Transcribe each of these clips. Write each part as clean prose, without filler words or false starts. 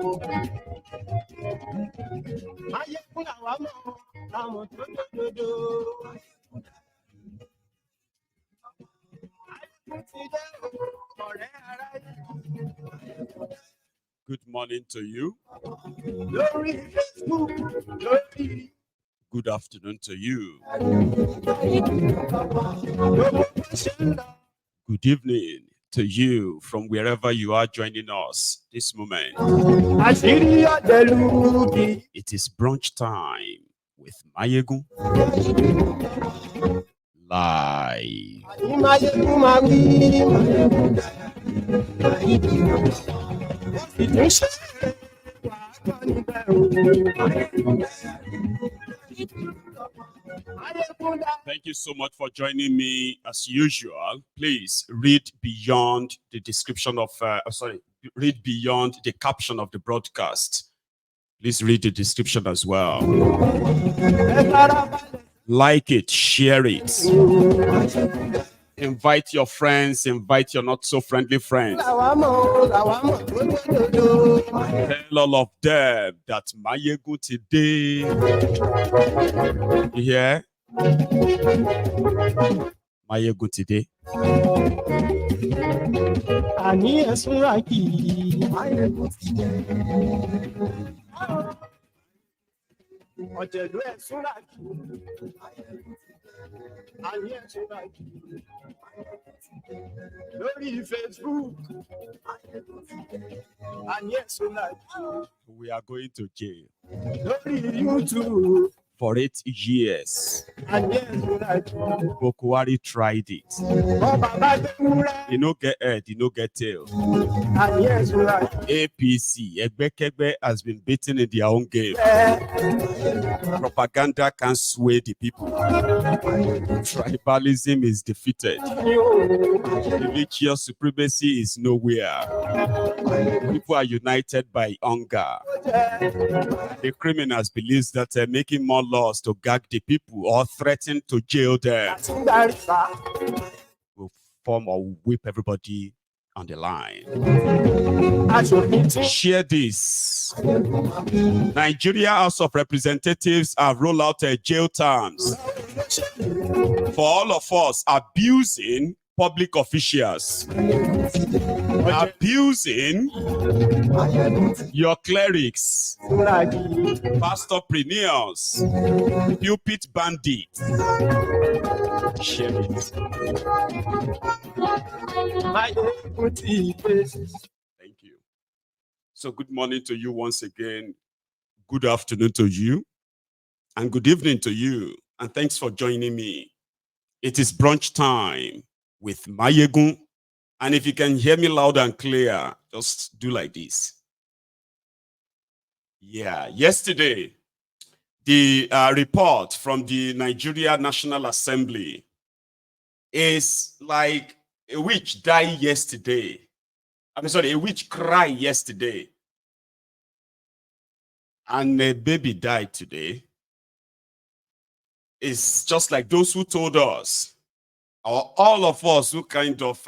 Good morning to you. Good afternoon to you. Good evening to you from wherever you are joining us this moment. It is brunch time with Mayegun live. Thank you so much for joining me as usual. Please read beyond the description of, read beyond the caption of the broadcast. Please read the description as well. Like it, share it. Invite your friends, invite your not so friendly friends. Tell all of them that Mayegun today. You hear? Mayegun today. We are going to jail for 8 years. Bokwari tried it. You no get head, you no get tail. APC, Egbekegbe, has been beaten in their own game. Propaganda can't sway the people. Tribalism is defeated. Religious supremacy is nowhere. People are united by hunger. The criminals believe that making more laws to gag the people or threaten to jail them will form or whip everybody on the line. Share this. Nigeria House of Representatives have rolled out jail terms for all of us abusing public officials, abusing your clerics, pastorpreneurs, pulpit bandits. Share it. Thank you. So good morning to you once again. Good afternoon to you. And good evening to you. And thanks for joining me. It is brunch time with Mayegun. And if you can hear me loud and clear, just do like this. Yeah, yesterday, the report from the Nigeria National Assembly is like a witch died yesterday. A witch cried yesterday. And a baby died today. It's just like those who told us, or all of us who kind of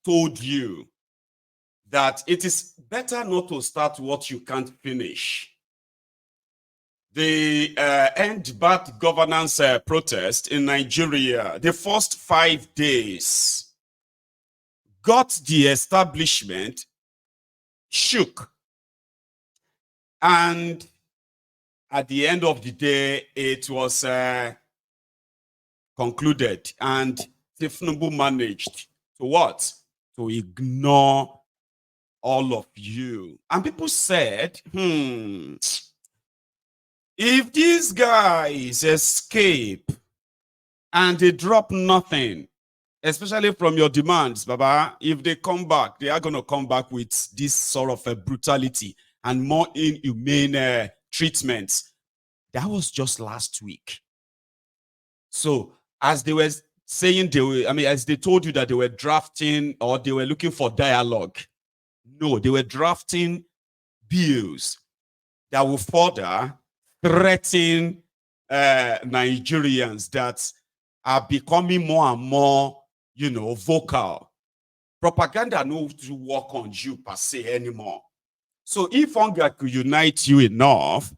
told you that it is better not to start what you can't finish. The End Bad Governance protest in Nigeria, the first 5 days, got the establishment shook. And at the end of the day, it was concluded. And Tinubu managed to what? To ignore all of you. And people said, if these guys escape and they drop nothing, especially from your demands, Baba, if they come back, they are going to come back with this sort of a brutality and more inhumane treatments. That was just last week. So as they were saying, as they told you that they were drafting or they were looking for dialogue, no, they were drafting bills that will further threaten Nigerians that are becoming more and more, vocal. Propaganda knows to work on you per se anymore. So if hunger could unite you enough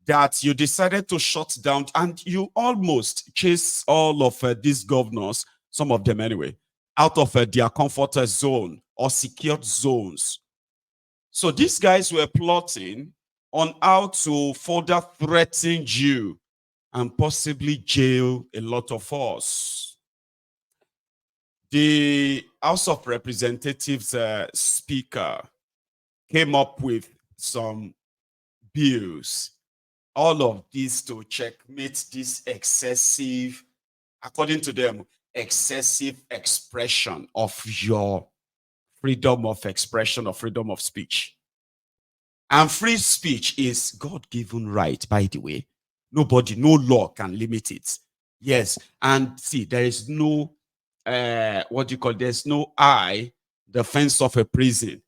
that you decided to shut down and you almost chase all of these governors, some of them anyway, out of their comfort zone or secured zones. So these guys were plotting on how to further threaten you and possibly jail a lot of us. The House of Representatives speaker came up with some bills, all of this to checkmate this excessive, according to them, excessive expression of your freedom of expression or freedom of speech. And free speech is God-given right, by the way. Nobody, no law can limit it. Yes, and see, there is no, what do you call, there's no the fence of a prison,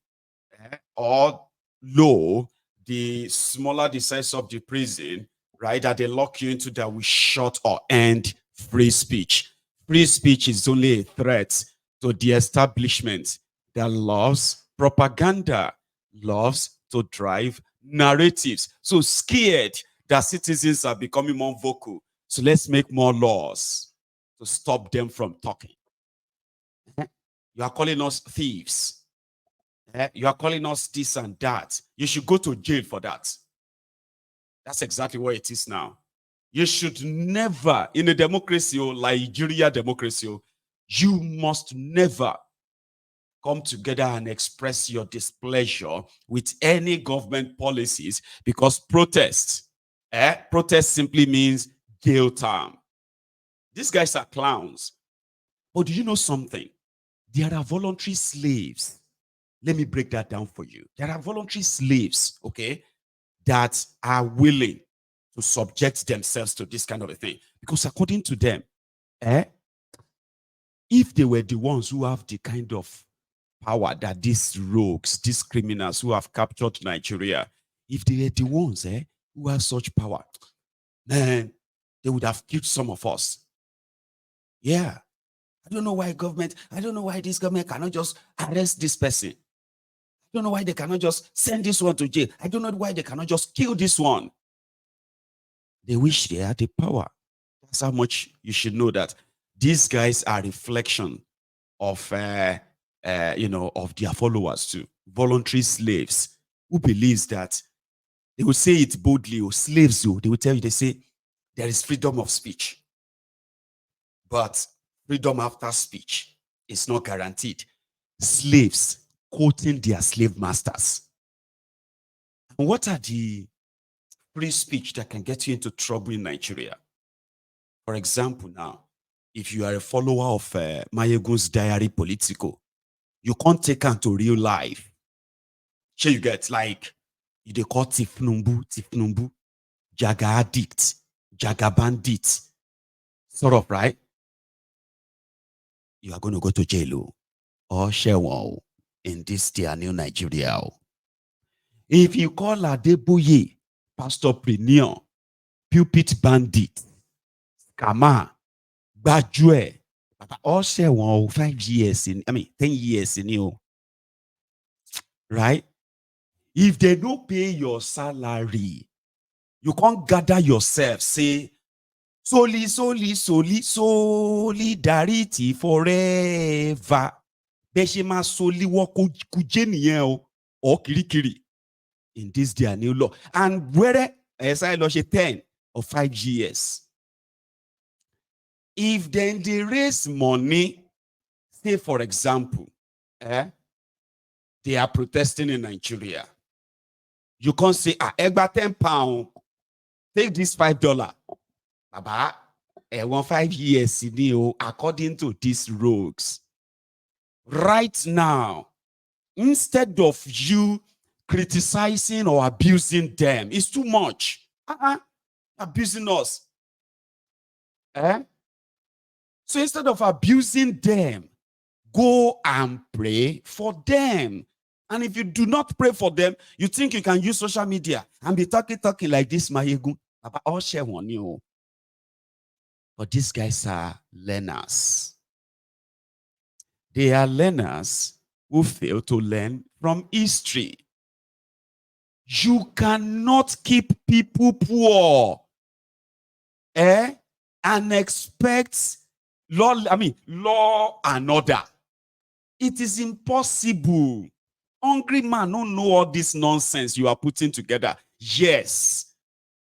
or law, the smaller the size of the prison, right, that they lock you into, that will shut or end free speech. Free speech is only a threat to the establishment that loves propaganda, loves to drive narratives. So scared that citizens are becoming more vocal. So let's make more laws to stop them from talking. You are calling us thieves. You are calling us this and that. You should go to jail for that. That's exactly what it is now. You should never, in a democracy, or Nigeria democracy, you must never come together and express your displeasure with any government policies, because protest simply means jail time. These guys are clowns. But do you know something? There are voluntary slaves. Let me break that down for you. There are voluntary slaves, okay, that are willing to subject themselves to this kind of a thing. Because according to them, if they were the ones who have the kind of power that these rogues, these criminals who have captured Nigeria, if they were the ones who have such power, man, they would have killed some of us. Yeah. I don't know why this government cannot just arrest this person. I don't know why they cannot just send this one to jail. I don't know why they cannot just kill this one. They wish they had the power. That's how much you should know that these guys are reflection of of their followers too. Voluntary slaves who believes that they will say it boldly, or slaves, they will tell you, they say there is freedom of speech, but freedom after speech is not guaranteed. Slaves quoting their slave masters. And what are the free speech that can get you into trouble in Nigeria? For example, now, if you are a follower of Mayegun's Diary Politico, you can't take her to real life. So you get, like, they call Tifnumbu, Jaga addict, Jaga bandit, sort of, right? You are going to go to jail or Shewo in this their new Nigeria. If you call Adeboye pastorpreneur, pulpit bandit, scammer, Bajue, all Shewo 5 years 10 years in you, right? If they don't pay your salary, you can't gather yourself, say, solidarity forever. Beshima soli woko kujeniye or kirikiri in this their new law. And whether as I lost 10 or 5 years, if then they raise money, say for example, they are protesting in Nigeria. You can't say, egba £10, take this $5. Baba, 5 years according to these rogues. Right now, instead of you criticizing or abusing them, it's too much. Abusing us. So instead of abusing them, go and pray for them. And if you do not pray for them, you think you can use social media and be talking like this, Mayegun. I'll share one you. But these guys are learners. They are learners who fail to learn from history. You cannot keep people poor, and expect law and order. It is impossible. Hungry man don't know all this nonsense you are putting together. Yes,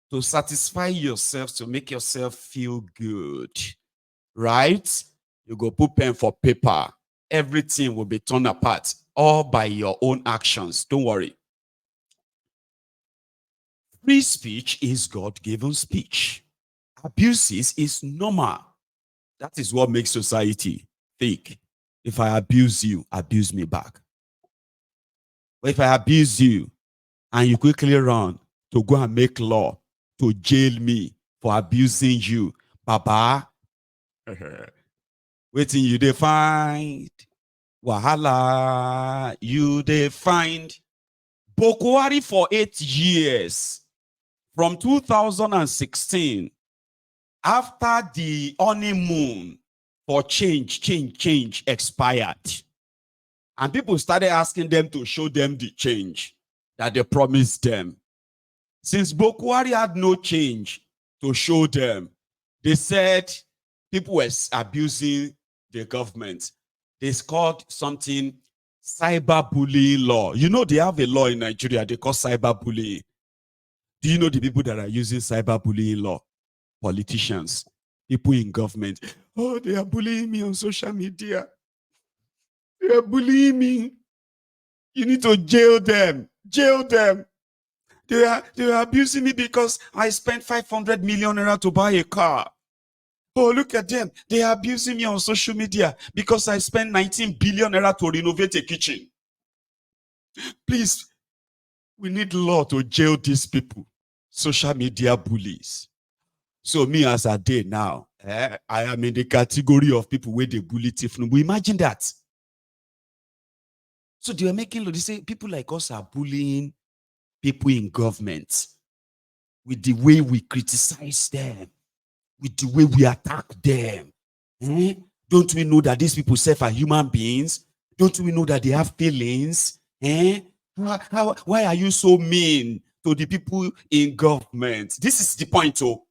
to satisfy yourself, to make yourself feel good, right? You go put pen for paper. Everything will be torn apart, all by your own actions. Don't worry. Free speech is God-given speech. Abuses is normal. That is what makes society fake. If I abuse you, abuse me back. But if I abuse you and you quickly run to go and make law to jail me for abusing you, Baba, waiting you they find. Wahala, you they find. Boko Haram for 8 years, from 2016, after the honeymoon for change expired. And people started asking them to show them the change that they promised them. Since Boko Haram had no change to show them, they said people were abusing the government. They called something cyberbullying law. You know, they have a law in Nigeria they call cyberbullying. Do you know the people that are using cyberbullying law? Politicians, people in government. Oh, they are bullying me on social media. They are bullying me. You need to jail them. Jail them. They are abusing me because I spent 500 million naira to buy a car. Oh, look at them. They are abusing me on social media because I spent 19 billion naira to renovate a kitchen. Please, we need law to jail these people. Social media bullies. So me as a day now, I am in the category of people where they bully Tiffany. We imagine that. So they are making law. They say people like us are bullying people in government with the way we criticize them, with the way we attack them. Don't we know that these people are human beings? Don't we know that they have feelings? Why are you so mean to the people in government? This is the point. Oh,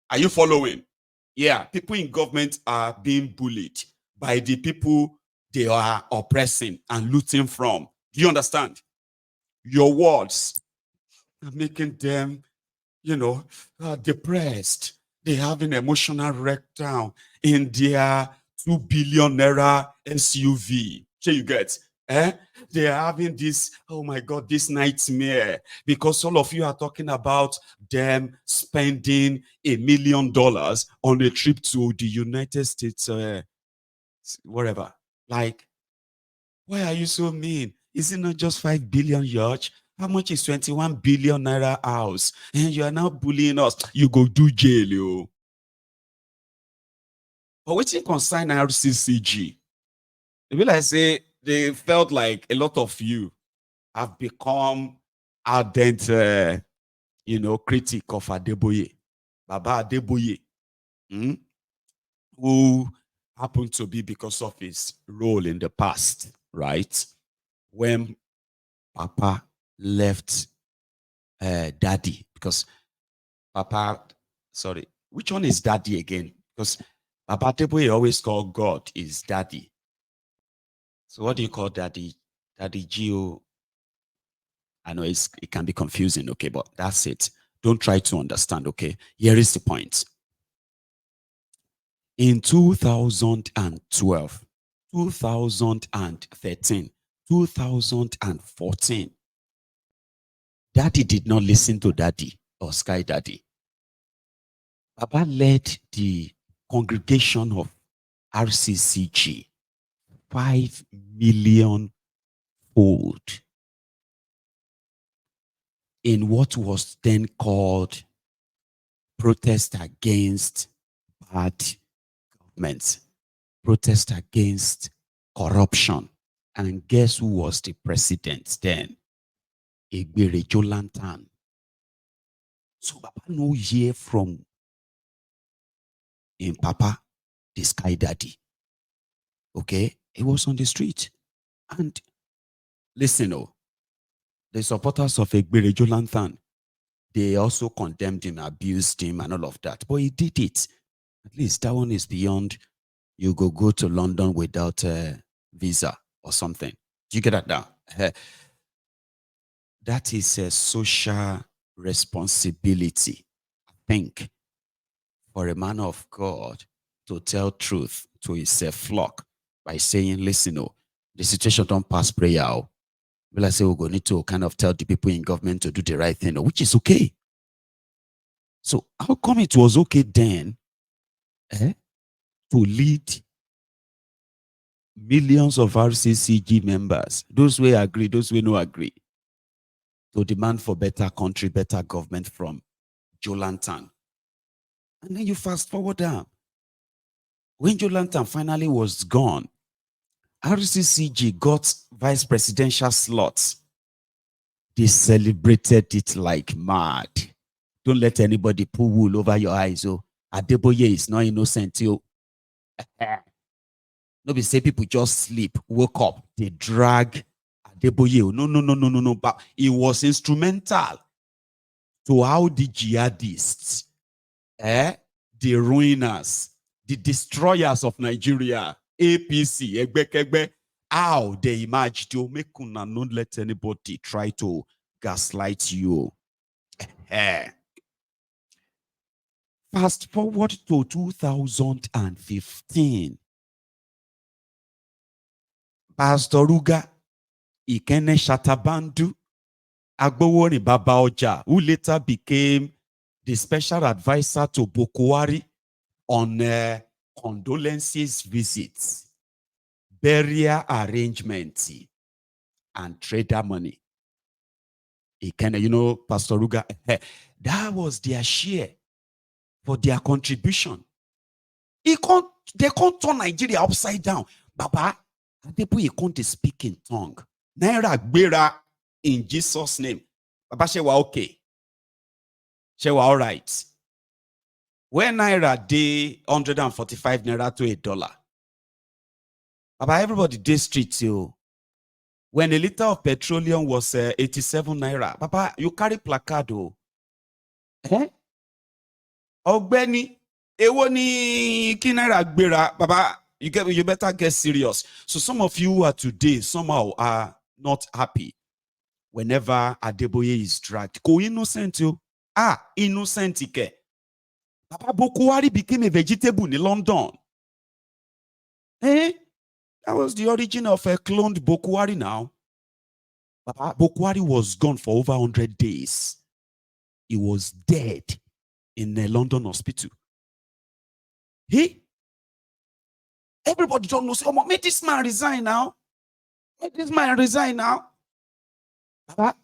are you following? Yeah, people in government are being bullied by the people they are oppressing and looting from. Do you understand? Your words are making them, depressed. They have an emotional breakdown in their 2 billion naira SUV. So you get, they are having this, oh my God, this nightmare because all of you are talking about them spending $1 million on a trip to the United States, wherever. Like, why are you so mean? Is it not just 5 billion yacht? How much is 21 billion naira house? And you are now bullying us. You go do jail, yo. But what you concern RCCG? They will say they felt like a lot of you have become ardent, critic of Adeboye, Baba Adeboye, who happened to be because of his role in the past, right? When Papa left Daddy, because Papa, sorry, which one is Daddy again? Because Papa Adeboye always called God is Daddy. So what do you call Daddy? Daddy Gio? I know it can be confusing, okay, but that's it. Don't try to understand, okay? Here is the point. In 2012, 2013, 2014, Daddy did not listen to Daddy or Sky Daddy. Baba led the congregation of RCCG 5 million fold in what was then called protest against bad government, protest against corruption. And guess who was the president then? Egbere Jolantan. So Papa no hear from in Papa, the Sky Daddy. Okay? He was on the street. And listen, The supporters of Egbere Jonathan, they also condemned him, abused him, and all of that. But he did it. At least that one is beyond you go to London without a visa or something. Do you get that now? That is a social responsibility, I think, for a man of God to tell truth to his flock by saying, listen, the situation don't pass prayer. Well, I say we're going to kind of tell the people in government to do the right thing, which is okay. So how come it was okay then to lead millions of RCCG members, those who agree, those who no agree, to demand for better country, better government from Joe Lantan? And then you fast forward down. When Joe Lantan finally was gone, RCCG got vice presidential slots. They celebrated it like mad. Don't let anybody pull wool over your eyes. Adeboye is not innocent. No be say people just sleep, woke up, they drag Adeboye. No. But it was instrumental to how the jihadists, the ruiners, the destroyers of Nigeria, APC, Egbekegbe, how they emerged to make una not let anybody try to gaslight you. Fast forward to 2015. Pastoruga Ikene Shatabandu Agboworin Baba Oja, who later became the special advisor to Bokwari on condolences visits, burial arrangements, and trader money. Ikene, Pastoruga, that was their share for their contribution. They can't turn Nigeria upside down. Baba, Adeboye can't speak in tongue. Naira gbera in Jesus' name. Baba, shewa okay. Shewa all right. When Naira day 145 Naira to $1. Baba, everybody day street yo. When a liter of petroleum was 87 Naira, Baba, you carry placard. Ogbeni, ewo ni ki Naira gbera. Baba, you better get serious. So some of you are today somehow are not happy whenever Adeboye is dragged. Ko innocent you. Innocent ike. Papa Bokwari became a vegetable in London. That was the origin of a cloned Bokwari now. Papa Bokwari was gone for over 100 days. He was dead in a London hospital. Everybody don't know. Say, make this man resign now. Make this man resign now. Papa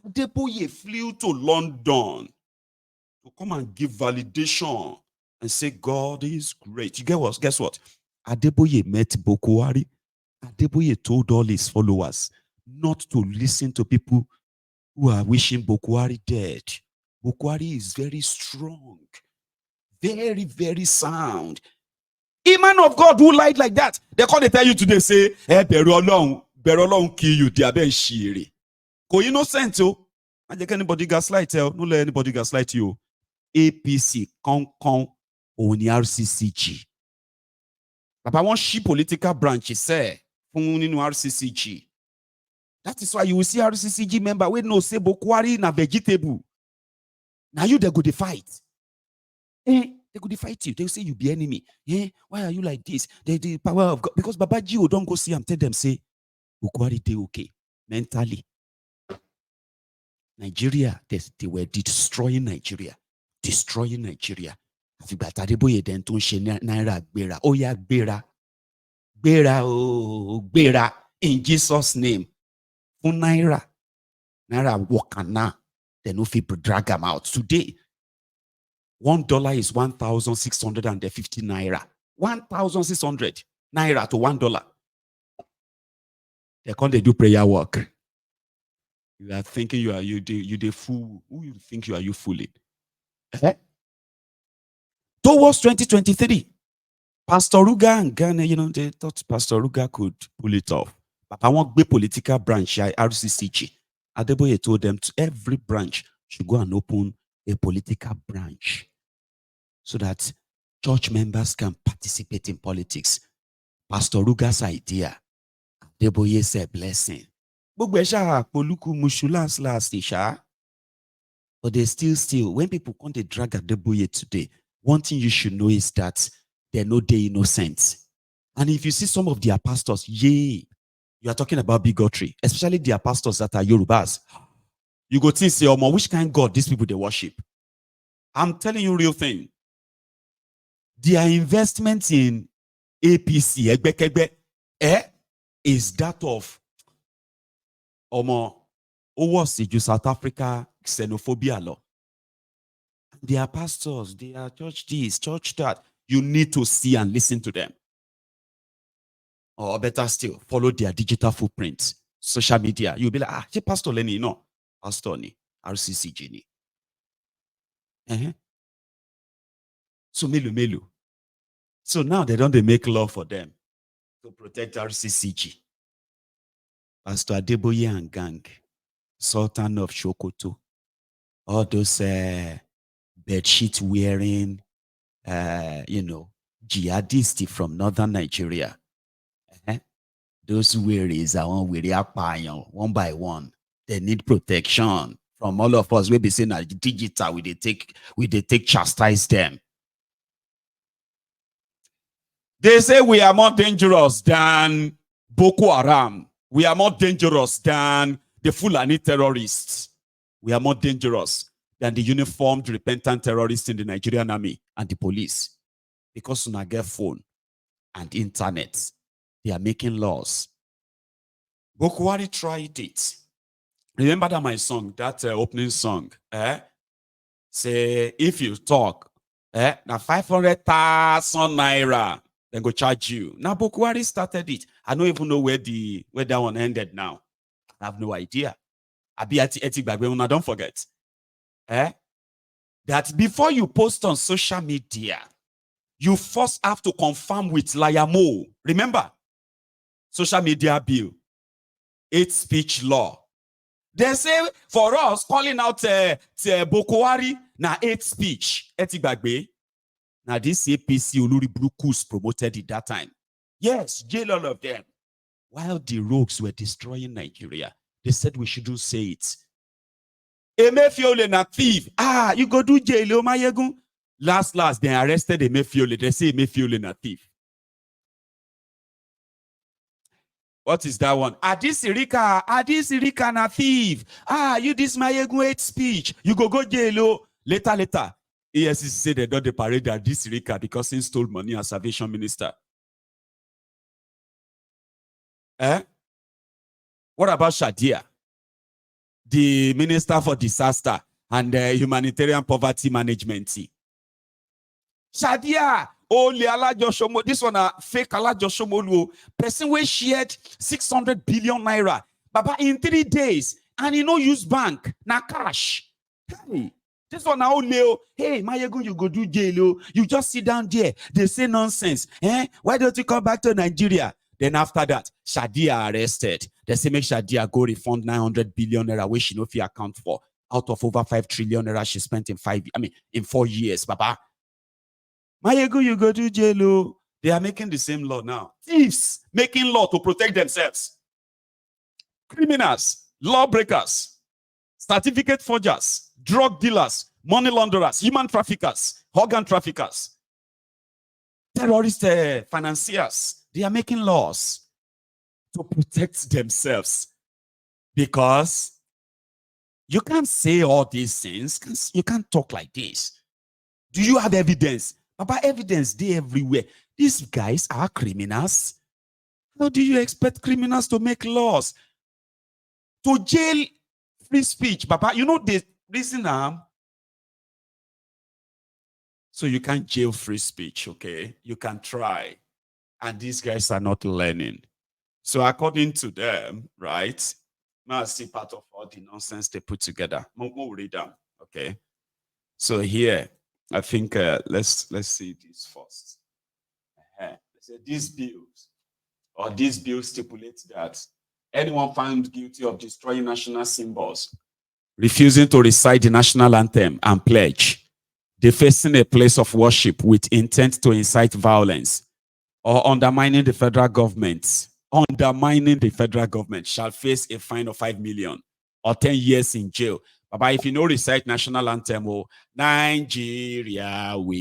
Adeboye flew to London to come and give validation and say God is great. You get what? Guess what? Adeboye met Bokwari. Adeboye told all his followers not to listen to people who are wishing Bokwari dead. Bokwari is very strong, very, very sound. A man of God who lied like that, they can't tell you today, say, Berolong kill you, they are very shiri. Ko innocent, and you can anybody gaslight you, no let anybody gaslight you. APC, on RCCG. Papa, one she political branch is say, RCCG. That is why you will see RCCG member, we no say Bokwari na vegetable. Now you, they go to fight. They go to fight you. They say you be enemy. Why are you like this? The power of God. Because Baba Gio don't go see them, tell them, say, Bokwari, they okay. Mentally. Nigeria, they were destroying Nigeria. Destroying Nigeria. Adeboye then to Naira gbera. Oh yeah, gbera. Gbera in Jesus' name. For Naira wakana. Then no people drag them out. Today, $1 is 1,650 Naira. 1,600 Naira to $1. They can't do prayer work. You are thinking you the fool. Who you think you fooling? Towards 2023, Pastor Ruga and Ghana, they thought Pastor Ruga could pull it off. But I want the political branch, RCCG. Adeboye told them to every branch should go and open a political branch so that church members can participate in politics. Pastor Ruga's idea. Adeboye said blessing. But they still, when people come to drag Adeboye today, one thing you should know is that they're no day innocent. And if you see some of their pastors, you are talking about bigotry, especially their pastors that are Yorubas. You go think, say, oh, which kind of God these people they worship? I'm telling you real thing. Their investment in APC, is that of South Africa xenophobia law. They are pastors, they are church this, church that. You need to see and listen to them. Or better still, follow their digital footprints, social media. You'll be like, Pastor Lenny, no. Pastor ni, RCCG ni. So melu. So now they don't make law for them to protect RCCG. Pastor Adeboye and gang, Sultan of Shokoto, all those bedsheet wearing, jihadists from northern Nigeria. Those wearies are one by one. They need protection from all of us. We be saying that digital, we take chastise them. They say we are more dangerous than Boko Haram. We are more dangerous than the Fulani terrorists. We are more dangerous than the uniformed, repentant terrorists in the Nigerian army and the police. Because when I get phone and internet, they are making laws. Boko Haram tried it. Remember that my song, that opening song, say, if you talk, now 500,000 naira, then go charge you. Now Boko Haram started it. I don't even know where that one ended now. I have no idea. Don't forget. That before you post on social media, you first have to confirm with Layamo. Remember? Social media bill. Hate speech law. They say for us, calling out Boko Haram, na hate speech. Now this APC Oluri Brukus promoted it that time. Yes, jail all of them. While the rogues were destroying Nigeria, they said we shouldn't say it. Emefiole na thief. You go do jail, Mayegun. Last, they arrested Emefiole. They say Emefiole na thief. What is that one? Adisirika na thief. You this Mayegun hate speech. You go jail. Later. ESC said they don't parade Adisirika because he stole money as Salvation Minister. What about Shadia, the Minister for Disaster and Humanitarian Poverty Management? Shadia, this one fake Alajoshomo, person we shared 600 billion naira, Baba, in 3 days, and use bank, na cash. Hey, this one now Leo. Hey, Mayegun, you go do jail. You just sit down there. They say nonsense. Why don't you come back to Nigeria? Then after that, Shadia arrested. They say make Shadia go refund 900 billion naira, which she no fee account for, out of over 5 trillion naira she spent in 4 years, Baba. Mayegun, you go to jail. They are making the same law now. Thieves making law to protect themselves. Criminals, lawbreakers, certificate forgers, drug dealers, money launderers, human traffickers, organ traffickers, terrorist financiers. They are making laws to protect themselves because you can't say all these things. You can't talk like this. Do you have evidence? Papa, evidence they everywhere. These guys are criminals. How do you expect criminals to make laws? To jail free speech, Papa. You know the reason so you can't jail free speech, okay? You can try. And these guys are not learning. So according to them, right? Now I see part of all the nonsense they put together. We'll read them, okay? So here, I think let's see this first. These bills stipulate that Anyone found guilty of destroying national symbols, refusing to recite the national anthem and pledge, defacing a place of worship with intent to incite violence, or undermining the federal government, shall face a fine of 5 million or 10 years in jail. But if you know recite national anthem, Nigeria we